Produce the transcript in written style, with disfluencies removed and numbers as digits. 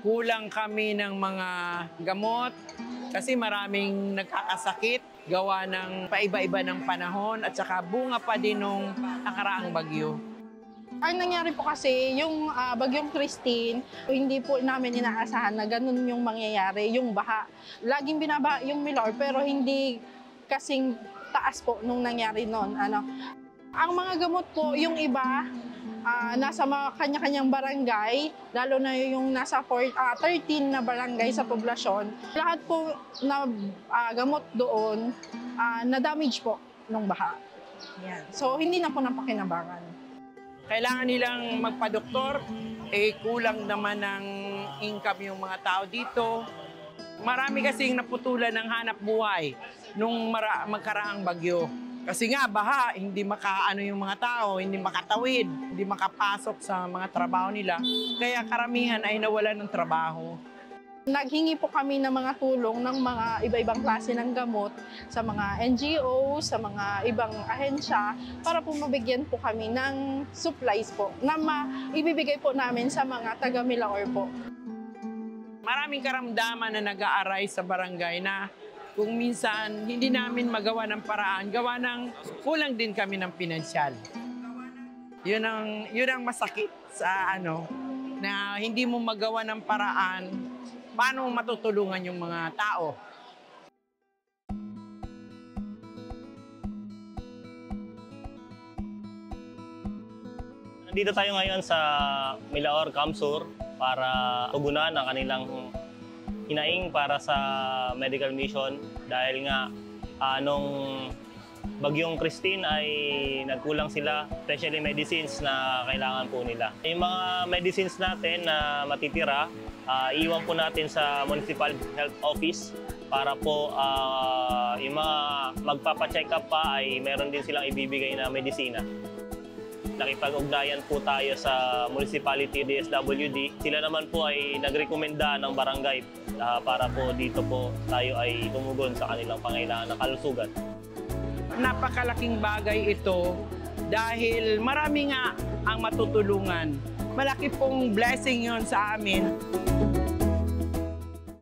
kulang kami ng mga gamot kasi maraming nagkakasakit gawa ng paiba-iba ng panahon at saka bunga pa din nung nakaraang bagyo. Ang nangyari po kasi, yung bagyong Christine, hindi po namin inaasahan na ganun yung mangyayari, yung baha. Laging binaba yung Milor pero hindi kasing taas po nung nangyari noon. Ang mga gamot po, yung iba, nasa mga kanya-kanyang barangay, lalo na yung nasa 13 na barangay sa poblasyon. Lahat po na gamot doon, na-damage po nung baha. Yan. So, hindi na po napakinabangan. Kailangan nilang magpa-doktor, kulang naman ng income yung mga tao dito. Marami kasing naputulan ng hanap buhay nung magkaraang bagyo. Kasi nga, baha, hindi makaano yung mga tao, hindi makatawid, hindi makapasok sa mga trabaho nila. Kaya karamihan ay nawalan ng trabaho. Naghingi po kami ng mga tulong ng mga iba-ibang klase ng gamot sa mga NGO, sa mga ibang ahensya para po mabigyan po kami ng supplies po na ibibigay po namin sa mga taga-Milaor po. Maraming karamdaman na nag-aaray sa barangay na kung minsan hindi namin magawa ng paraan, gawa ng kulang din kami ng pinansyal. Yun ang masakit sa na hindi mo magawa ng paraan, paano matutulungan yung mga tao. Nandito tayo ngayon sa Milaor, Kamsur para tugunan ang kanilang hinaing para sa medical mission dahil nga nung bagyong Christine ay nagkulang sila, especially medicines na kailangan po nila. Yung mga medicines natin na matitira, iwan po natin sa Municipal Health Office para po yung mga magpapacheck up pa ay meron din silang ibibigay na medisina. Nakipag-ugnayan po tayo sa Municipality DSWD. Sila naman po ay nagrekomenda ng barangay para po dito po tayo ay tumugon sa kanilang pangailangan ng kalusugan. Napakalaking bagay ito dahil marami nga ang matutulungan. Malaki pong blessing yon sa amin.